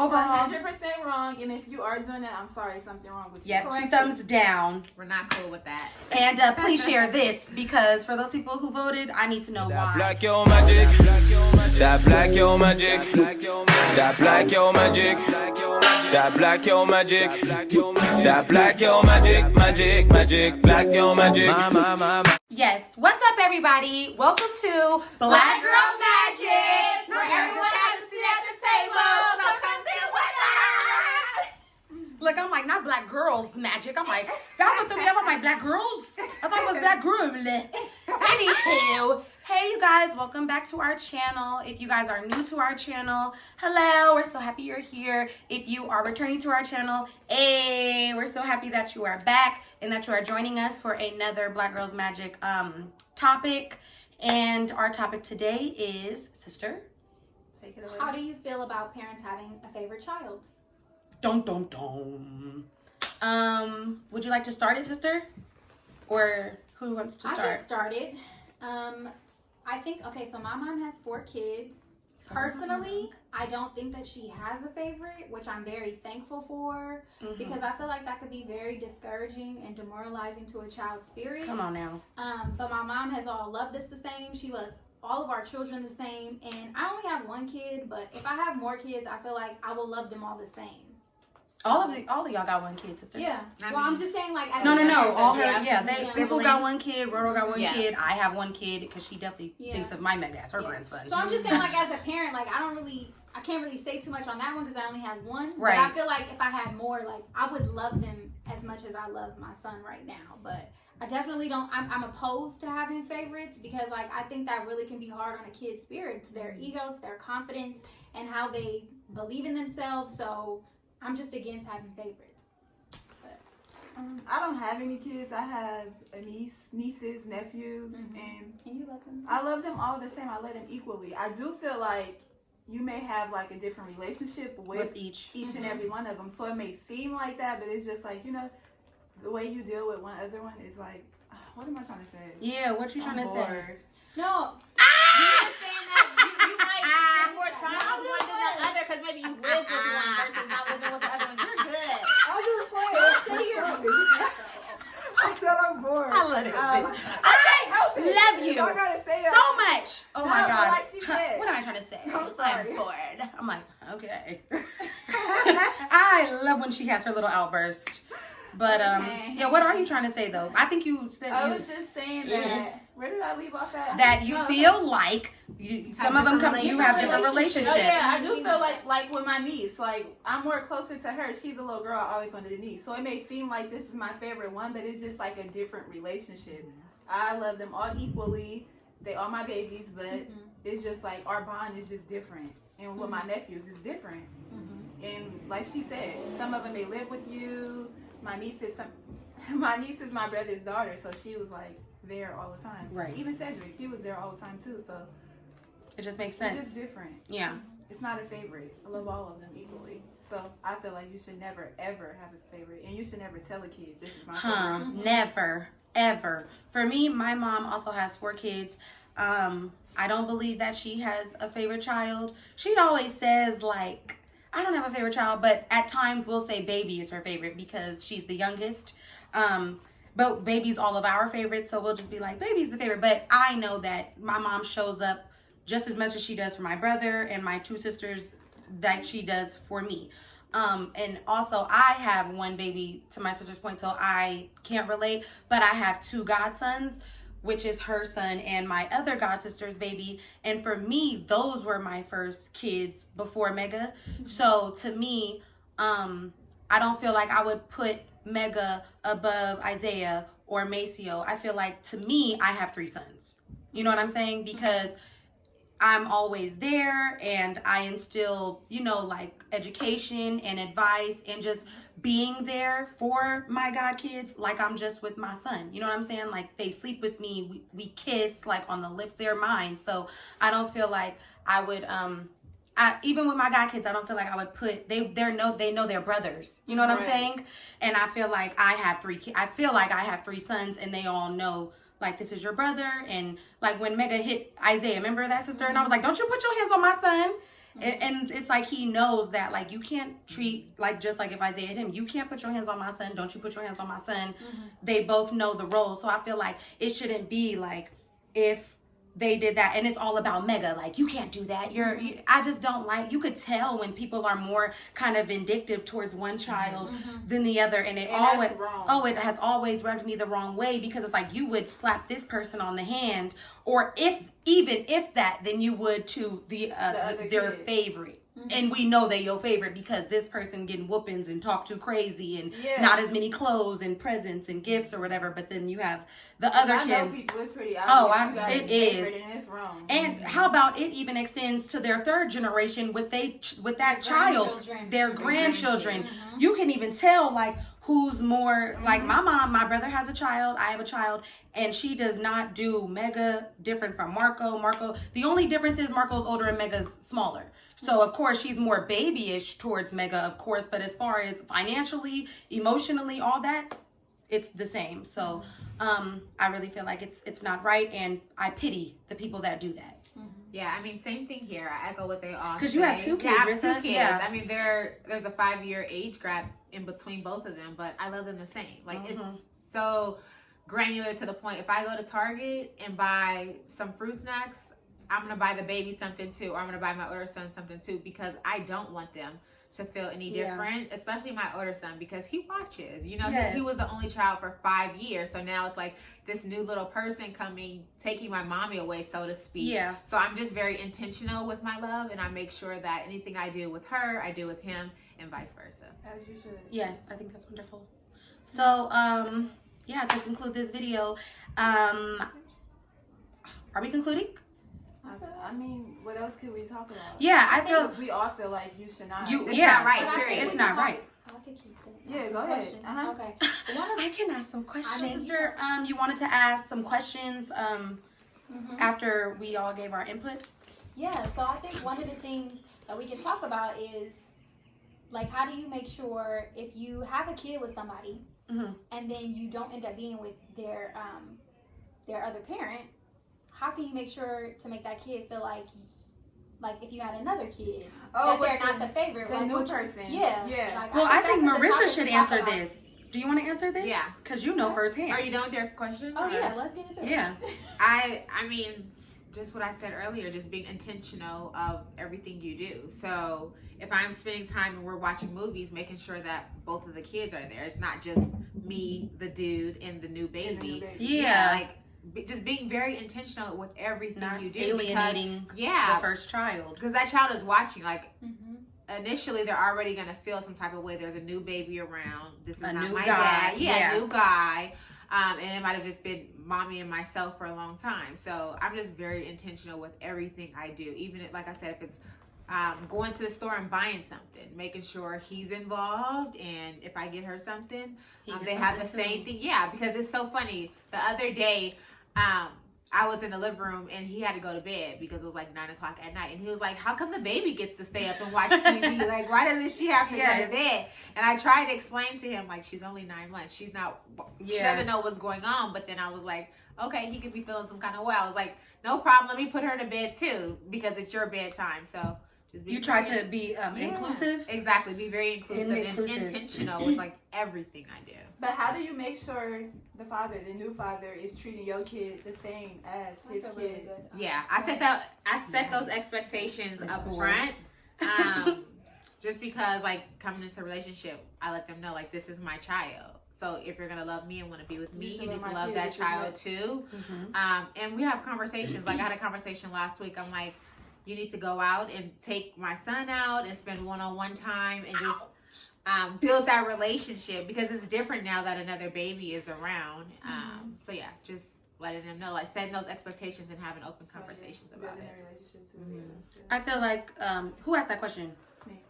Overall, 100% wrong, and if you are doing that, I'm sorry, something wrong with you. yep, 2 thumbs down. We're not cool with that. And please share this, because for those people who voted, I need to know why. Black yo magic, that black yo magic, that black yo magic, that black yo magic, that black yo magic, magic, black yo magic. Yes, what's up, everybody? Welcome to Black Girl Magic, where everyone has a seat at the table. So come sit with us. Look, I'm like, not Black Girls Magic. I'm like, that's what I'm like, Black Girls? I thought it was Black Girl. Anywho, hey, you guys, welcome back to our channel. If you guys are new to our channel, hello, we're so happy you're here. If you are returning to our channel, hey, we're so happy that you are back and that you are joining us for another Black Girls Magic topic. And our topic today is, sister, take it away. How do you feel about parents having a favorite child? Dum dum dum. Would you like to start it, sister? Or who wants to start? I get started. I think, okay, so my mom has 4 kids. Personally, I don't think that she has a favorite, which I'm very thankful for, because I feel like that could be very discouraging and demoralizing to a child's spirit. Come on now. But my mom has all loved us the same. She loves all of our children the same, and I only have 1 kid, but if I have more kids, I feel like I will love them all the same. So, All of y'all got 1 kid, sister. Yeah. I'm just saying, like, as No. All People got 1 kid. Roro got 1 kid. I have 1 kid because she definitely thinks of my Meg as her grandson. So I'm just saying, like, as a parent, like, I can't really say too much on that one because I only have 1. Right. But I feel like if I had more, like, I would love them as much as I love my son right now. But I definitely don't. I'm opposed to having favorites because, like, I think that really can be hard on a kid's spirit, to their egos, their confidence, and how they believe in themselves. So I'm just against having favorites. I don't have any kids. I have a nieces, nephews, and you love them? I love them all the same. I love them equally. I do feel like you may have like a different relationship with each and every one of them. So it may seem like that, but it's just like, you know, the way you deal with one other one is like, what am I trying to say? Yeah, what you trying to say? No. You're just saying that you might spend more time with one than the other because maybe you live with one versus not living with the other one. You're good. I'm just playing. I said I'm bored. I love it. I love you I gotta say so much. Oh my God. Like she said. What am I trying to say? I'm sorry. I'm bored. I'm like, okay. I love when she has her little outburst. But yeah, what are you trying to say though? I think you said I was just saying that. Where did I leave off at? That you feel like some of them you have different relationships. Oh yeah, I do feel like with my niece, like I'm more closer to her. She's a little girl. I always wanted a niece, so it may seem like this is my favorite one, but it's just like a different relationship. I love them all equally. They are my babies, but it's just like our bond is just different. And with my nephews, it's different. And like she said, some of them may live with you. My niece is my brother's daughter, so she was like there all the time. Right. Even Cedric, he was there all the time too. So it just makes sense. It's just different. Yeah. It's not a favorite. I love all of them equally. So I feel like you should never ever have a favorite, and you should never tell a kid this is my favorite. Never, ever. For me, my mom also has 4 kids. I don't believe that she has a favorite child. She always says like, I don't have a favorite child, but at times we'll say baby is her favorite because she's the youngest. But baby's all of our favorites, so we'll just be like, baby's the favorite. But I know that my mom shows up just as much as she does for my brother and my 2 sisters that she does for me. And also I have 1 baby, to my sister's point, so I can't relate, but I have 2 godsons, which is her son and my other god sister's baby. And for me, those were my first kids before Mega. So to me, I don't feel like I would put Mega above Isaiah or Maceo. I feel like, to me, I have 3 sons. You know what I'm saying? Because I'm always there and I instill, you know, like education and advice and just being there for my god kids like I'm just with my son. You know what I'm saying? Like, they sleep with me, we kiss like on the lips, they're mine. So I don't feel like I would even with my god kids, I don't feel like I would put they know their brothers. You know what I'm saying? And I feel like I have 3 kids. I feel like I have 3 sons and they all know, like, this is your brother. And like when Mega hit Isaiah, remember that, sister? And I was like, don't you put your hands on my son. And it's like he knows that, like, you can't treat, like, just like if Isaiah hit him, you can't put your hands on my son, don't you put your hands on my son. They both know the roles. So I feel like it shouldn't be like if they did that and it's all about Mega, like, you can't do that. I just don't like, you could tell when people are more kind of vindictive towards one child than the other, and it always, it has always rubbed me the wrong way, because it's like you would slap this person on the hand, or even if that, then you would to their favorite. And we know they your favorite because this person getting whoopings and talk too crazy and not as many clothes and presents and gifts or whatever. But then you have the other kid. I know people, it's pretty obvious. It is. And it's wrong. And how about it even extends to their third generation with that child, their grandchildren. You can even tell, like, who's more, like, my brother has a child, I have a child, and she does not do Mega different from Marco. The only difference is Marco's older and Mega's smaller. So, of course, she's more babyish towards Mega, of course. But as far as financially, emotionally, all that, it's the same. So, I really feel like it's not right. And I pity the people that do that. Yeah, I mean, same thing here. I echo what they all say. Because you have two kids, I have 2 kids. Yeah. I mean, there's a 5-year age gap in between both of them, but I love them the same. Like, it's so granular to the point. If I go to Target and buy some fruit snacks, I'm going to buy the baby something too, or I'm going to buy my older son something too, because I don't want them to feel any different, especially my older son, because he watches, you know, he was the only child for 5 years. So now it's like this new little person coming, taking my mommy away, so to speak. Yeah. So I'm just very intentional with my love, and I make sure that anything I do with her, I do with him, and vice versa. As you should. Yes, I think that's wonderful. So, yeah, to conclude this video, are we concluding? I mean, what else could we talk about? Yeah, I feel we all feel like you should not. It's not right. Period. It's not right. I could keep saying. Yeah, go ahead. Okay. I can ask some questions. Sister, you wanted to ask some questions after we all gave our input? Yeah, so I think one of the things that we can talk about is, like, how do you make sure if you have a kid with somebody and then you don't end up being with their other parent, how can you make sure to make that kid feel like if you had another kid, that they're not the favorite, the new person? Yeah. Like, well, I think Marissa should answer this. Do you want to answer this? Yeah. Because you know firsthand. Are you done with your question? Oh, yeah. Let's get into it. Yeah. I mean, just what I said earlier, just being intentional of everything you do. So if I'm spending time and we're watching movies, making sure that both of the kids are there. It's not just me, the dude, and the new baby. Yeah. Like, just being very intentional with everything you do. Alienating the first child. Because that child is watching. Like, initially, they're already going to feel some type of way. There's a new baby around. This is not my dad. Yeah, new guy. And it might have just been mommy and myself for a long time. So I'm just very intentional with everything I do. Even, like I said, if it's going to the store and buying something, making sure he's involved, and if I get her something, they have the same thing. Yeah, because it's so funny. The other day, I was in the living room and he had to go to bed because it was like 9 o'clock at night, and he was like, "How come the baby gets to stay up and watch TV? Like, why doesn't she have to go to bed?" And I tried to explain to him, like, she's only 9 months. She's not. She doesn't know what's going on. But then I was like, okay, he could be feeling some kind of way. I was like, no problem. Let me put her to bed too because it's your bedtime. So. You try to be inclusive? Exactly. Be very inclusive and intentional with, like, everything I do. But how do you make sure the new father, is treating your kid the same as his kid? Really good, yeah. I set those expectations up front. Just because, like, coming into a relationship, I let them know, like, this is my child. So if you're going to love me and want to be with me, you need to love that child too. And we have conversations. Like, I had a conversation last week. I'm like, you need to go out and take my son out and spend one-on-one time and just build that relationship, because it's different now that another baby is around. So yeah, just letting them know, like, setting those expectations and having open conversations about it. Relationship too. I feel like, who asked that question? Me.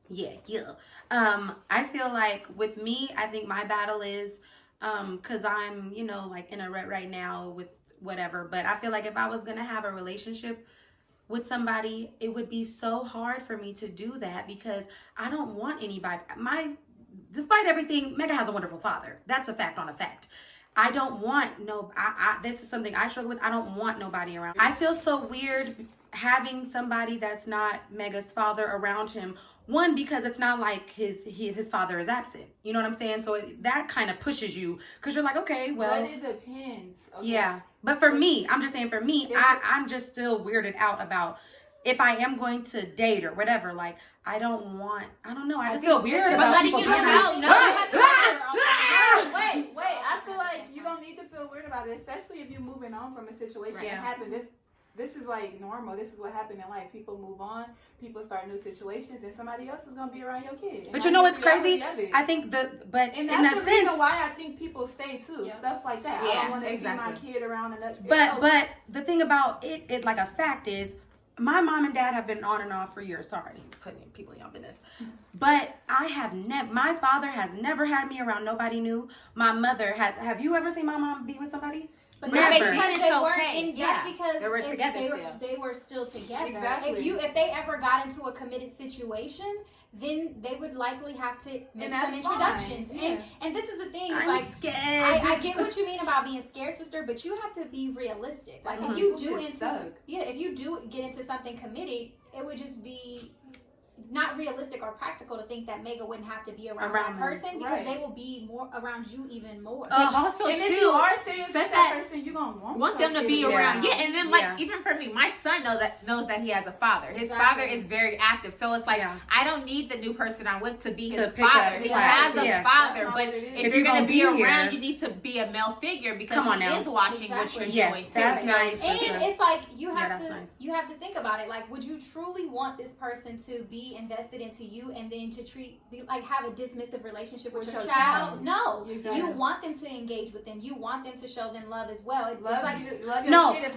Yeah. I feel like with me, I think my battle is, cause I'm, like, in a rut right now with whatever, but I feel like if I was going to have a relationship with somebody, it would be so hard for me to do that because I don't want anybody. Despite everything, Mega has a wonderful father. That's a fact on a fact. I don't want this is something I struggle with. I don't want nobody around. I feel so weird having somebody that's not Mega's father around him. One, because it's not like his father is absent. You know what I'm saying? So that kind of pushes you because you're like, okay, well. But it depends. Okay. Yeah. But for me, I'm just saying for me, I'm just still weirded out about if I am going to date or whatever. Like, I don't know. I just feel weird about people being Wait. I feel like you don't need to feel weird about it, especially if you're moving on from a situation that happened. This is like normal. This is what happened in life. People move on. People start new situations, and somebody else is gonna be around your kid. But you know what's crazy? I think and that's the reason why I think people stay too. Yeah. Stuff like that. I don't want to see my kid around another. But the thing about it, like a fact is, my mom and dad have been on and off for years. Sorry, putting people in your business. But I have my father has never had me around nobody new. My mother has. Have you ever seen my mom be with somebody? But never. That's because they were together they were still together. Exactly. If they ever got into a committed situation, then they would likely have to make some introductions. Yeah. And this is the thing. I'm like, scared. I get what you mean about being scared, sister, but you have to be realistic. Like if you do if you do get into something committed, it would just be not realistic or practical to think that Mega wouldn't have to be around that person because they will be more around you even more. Also, and too, if you are serious with that person, you're gonna want them to be around. Yeah, and then like even for me, my son knows that he has a father. His father is very active, so it's like I don't need the new person I'm with to be his father. He has a father, but if you're gonna be around, you need to be a male figure because he is watching what you're doing too. That's nice. And it's like you have to think about it. Like, would you truly want this person to be invested into you and then to have a dismissive relationship with your child? No. Exactly. You want them to engage with them. You want them to show them love as well.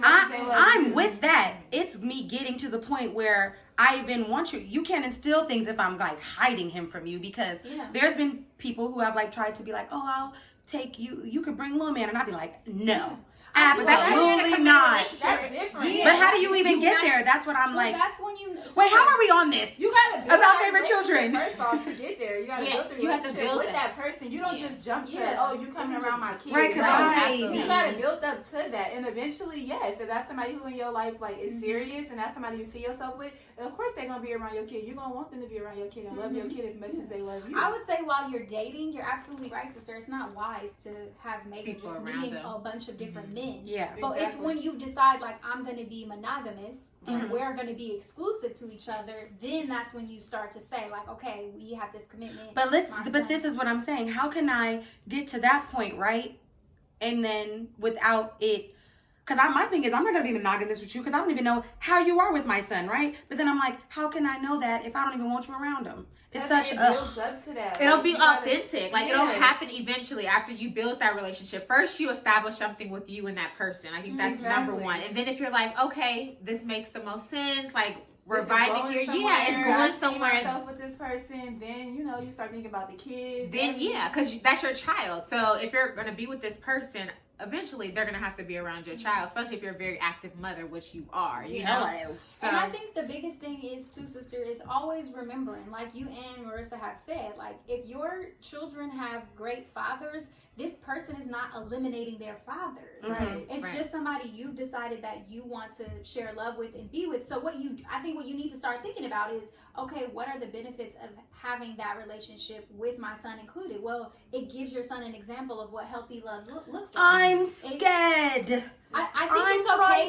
I'm with that. It's me getting to the point where I even want you. You can't instill things if I'm like hiding him from you because there's been people who have like tried to be like, oh, I'll take you. You could bring little man, and I'd be like, no. Absolutely not. That's different. Yeah. But how do you even get there? That's what I'm like. That's when you. Wait, how are we on this? You gotta build about favorite children. First off, to get there, you gotta build the relationship with that person. You don't just jump to, you coming around my kid. Right, you gotta build up to that, and eventually, yes, if that's somebody who in your life like is serious, and that's somebody you see yourself with, of course they're gonna be around your kid. You're gonna want them to be around your kid and love your kid as much as they love you. I would say while you're dating, you're absolutely right, sister. It's not wise to have Megan just meeting a bunch of different men. Yeah. But it's when you decide, like, I'm going to be monogamous and we're going to be exclusive to each other, then that's when you start to say, like, okay, we have this commitment. But this is what I'm saying. How can I get to that point, right? And then without it, because my thing is, I'm not going to be monogamous with you because I don't even know how you are with my son, right? But then I'm like, how can I know that if I don't even want you around him? It's such builds up to that. It'll be authentic. Like it'll happen eventually after you build that relationship. First, you establish something with you and that person. I think that's number one. And then if you're like, okay, this makes the most sense. Like we're vibing here. Yeah, it's going somewhere. Myself with this person, then you start thinking about the kids. Then because that's your child. So if you're gonna be with this person, eventually they're gonna have to be around your child, especially if you're a very active mother, which you are. You know. So, and I think the biggest thing is too, sister, is always remembering, like you and Marissa have said, like if your children have great fathers, this person is not eliminating their fathers. Right. It's just somebody you've decided that you want to share love with and be with. So I think what you need to start thinking about is, okay, what are the benefits of having that relationship with my son included? Well, it gives your son an example of what healthy love looks like. I'm scared. I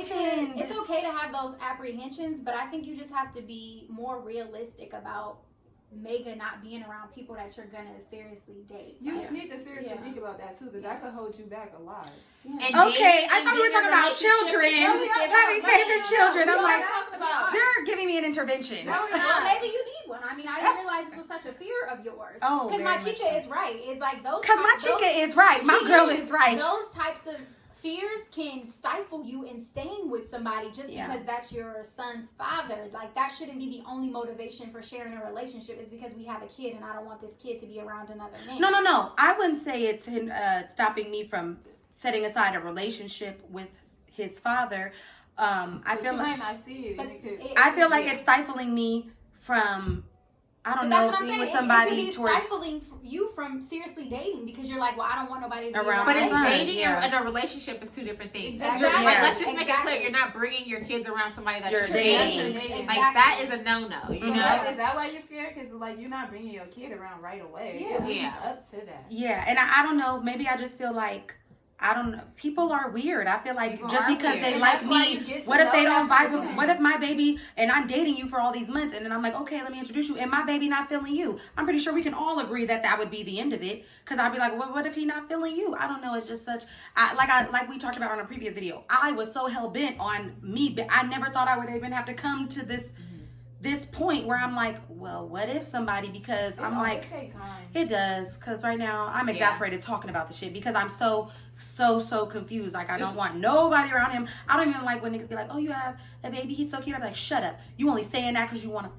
think it's okay to have those apprehensions, but I think you just have to be more realistic about Mega not being around people that you're gonna seriously date. You just need to seriously think about that too, because that could hold you back a lot. I thought we were talking about children, having favorite children. I'm like, they're giving me an intervention. Well, maybe you need one. I mean, I didn't realize this was such a fear of yours. Oh, because my chica is right. It's like those. Because my chica is right. My girl is right. Those types of fears can stifle you in staying with somebody just because that's your son's father. Like that shouldn't be the only motivation for sharing a relationship, is because we have a kid and I don't want this kid to be around another man. No. I wouldn't say it's him stopping me from setting aside a relationship with his father. I feel like it's stifling me from I don't But know, that's what I'm being saying. with somebody it can be towards stifling you from seriously dating because you're like, well, I don't want nobody to be Around around. But it's Right. dating Yeah. and a relationship is two different things. Exactly. You're, like, Yeah. let's just make it Exactly. clear, you're not bringing your kids around somebody that You're you're dating. dating. Exactly. Like that is a no-no. You So know. is that why you're scared? Because like you're not bringing your kid around right away. Yeah. It leads Yeah. up to that. Yeah, and I don't know. Maybe I just feel like I don't know. People are weird. I feel like People just are because weird. they And like that's why me, you get to what if know they that don't vibe with? person. What if my baby and I'm dating you for all these months, and then I'm like, okay, let me introduce you, and my baby not feeling you? I'm pretty sure we can all agree that that would be the end of it. Because I'd be like, well, what if he not feeling you? I don't know. It's just such. Like we talked about on a previous video. I was so hell bent on me, but I never thought I would even have to come to this point where I'm like, well, what if somebody? Because I'm like. It takes time. It does, because right now I'm exasperated talking about the shit because I'm so confused. Like, I don't want nobody around him. I don't even like when niggas be like, oh, you have a baby, he's so cute. I'm like, shut up. You only saying that because you want to,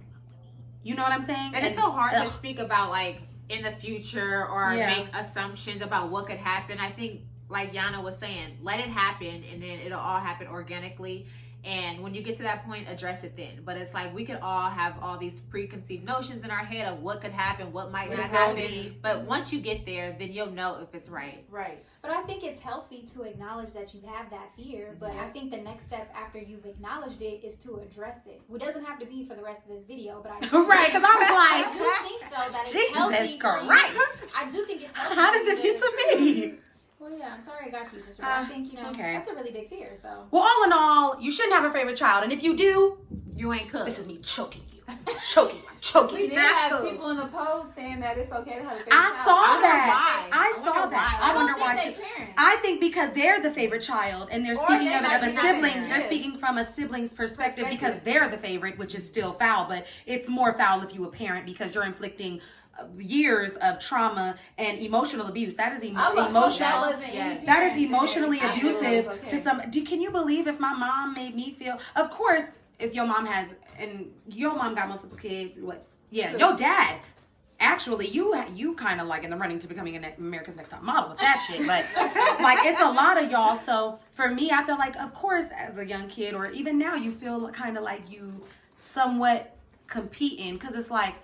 you know what I'm saying? And it's so hard to speak about like in the future or Yeah. make assumptions about what could happen. I think like Yana was saying, let it happen and then it'll all happen organically. And when you get to that point, address it then. But it's like we could all have all these preconceived notions in our head of what could happen, what might not happen. But once you get there, then you'll know if it's right. Right. But I think it's healthy to acknowledge that you have that fear. But I think the next step after you've acknowledged it is to address it. It doesn't have to be for the rest of this video, but I do Right, because I was I like, do think though that it's Jesus healthy for you. Christ. I do think it's healthy. How for did you this get to me? Well, yeah, I'm sorry I got you, sister. But I think, okay. that's a really big fear, so. Well, all in all, you shouldn't have a favorite child. And if you do, You ain't cooked. this is me choking you. Choking We you. did have people in the post saying that it's okay to have a favorite I child. saw wonder that. why. I I wonder saw that. why. I wonder don't why. think too. they parents. I think because they're the favorite child and they're Or speaking they of it might of a be having sibling. it. They're Yeah. speaking from a sibling's perspective because they're the favorite, which is still foul. But it's more foul if you a parent because you're inflicting years of trauma and emotional abuse. That is emotional. That is emotionally abusive to some. Can you believe if my mom made me feel? Of course, if your mom has and your mom got multiple kids, your dad. Actually, you kind of like in the running to becoming an America's Next Top Model with that shit, but like it's a lot of y'all. So for me, I feel like, of course, as a young kid or even now, you feel kind of like you somewhat competing because it's like,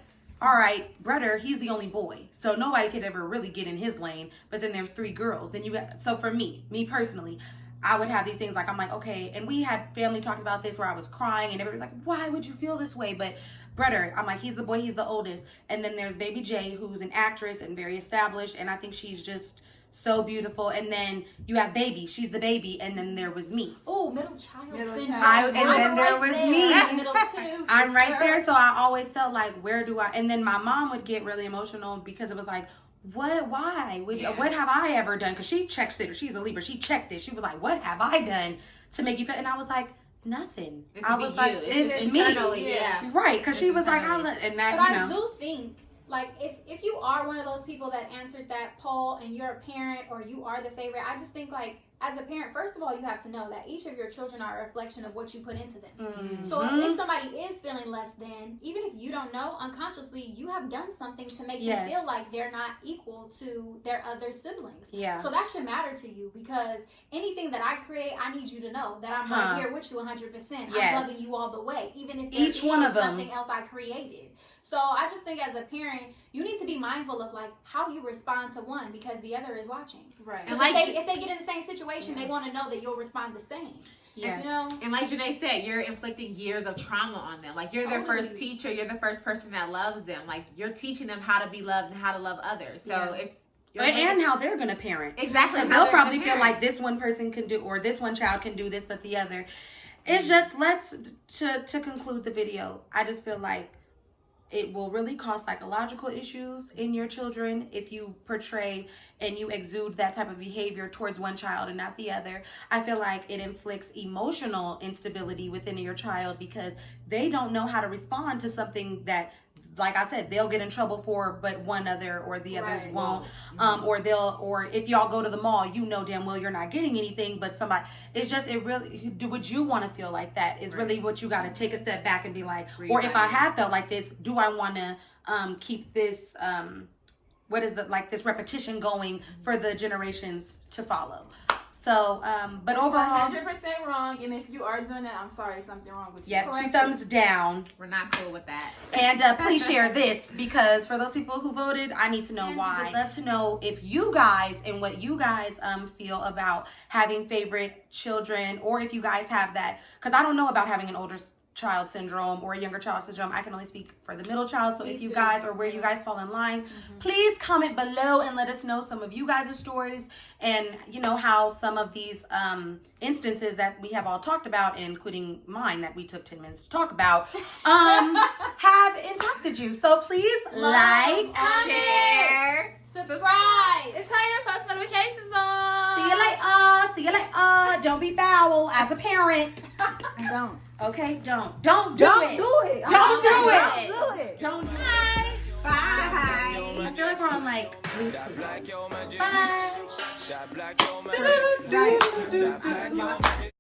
all right, brother, he's the only boy, so nobody could ever really get in his lane. But then there's 3 girls. Then so for me personally, I would have these things like I'm like, okay, and we had family talks about this where I was crying and everybody's like, why would you feel this way? But brother, I'm like, he's the boy, he's the oldest. And then there's baby J, who's an actress and very established, and I think she's just so beautiful. And then you have baby, she's the baby, and then there was me. Oh, middle child syndrome. And then there was me. Middle two, I'm right sister. there, so I always felt like, where do I? And then my mom would get really emotional because it was like, what? Why? What have I ever done? Because she checks it. She's a Libra. She checked it. She was like, what have I done to make you feel? And I was like, nothing. I was like, it's me. Yeah. Right, because she was like, and that, But you know. I do think, like, if you are one of those people that answered that poll and you're a parent or you are the favorite, I just think, like, as a parent, first of all, you have to know that each of your children are a reflection of what you put into them. Mm-hmm. So if somebody is feeling less than, even if you don't know, unconsciously, you have done something to make them feel like they're not equal to their other siblings. Yeah. So that should matter to you because anything that I create, I need you to know that I'm right here with you 100%. Yes. I'm loving you all the way, even if Each one of them. something else I created. So I just think as a parent, you need to be mindful of like how you respond to one because the other is watching. Right. And like if they get in the same situation, they want to know that you'll respond the same. Yeah. You know? And like Janae said, you're inflicting years of trauma on them. Like you're their first teacher. You're the first person that loves them. Like you're teaching them how to be loved and how to love others. So if and how they're gonna parent. Exactly. They'll probably feel like this one person can do, or this one child can do this, but the other. It's just, to conclude the video, I just feel like it will really cause psychological issues in your children if you portray and you exude that type of behavior towards one child and not the other. I feel like it inflicts emotional instability within your child because they don't know how to respond to something that, like I said, they'll get in trouble for, but one other or the others won't. Or if y'all go to the mall, you know damn well you're not getting anything, but somebody, it's just, it really, would you want to feel like that is really what you got to take a step back and be like, or if I have felt like this, do I want to keep this, this repetition going for the generations to follow? So, but It's overall, 100% wrong. And if you are doing that, I'm sorry, something wrong with you. yeah, 2 thumbs down. We're not cool with that. And please share this, because for those people who voted, I need to know why. I'd love to know if you guys and what you guys feel about having favorite children, or if you guys have that, because I don't know about having an older child syndrome or a younger child syndrome. I can only speak for the middle child. So if you guys, or where you guys fall in line, please comment below and let us know some of you guys' stories, and you know how some of these instances that we have all talked about, including mine that we took 10 minutes to talk about, have impacted you. So please like, share, subscribe. and turn your post notifications on. See you later. See you later. Don't be foul as a parent. Don't. Okay, don't do it. Don't do it. Don't do it. Don't do it. Don't do it. Bye. I feel like we're on like Bye. That black yo magic.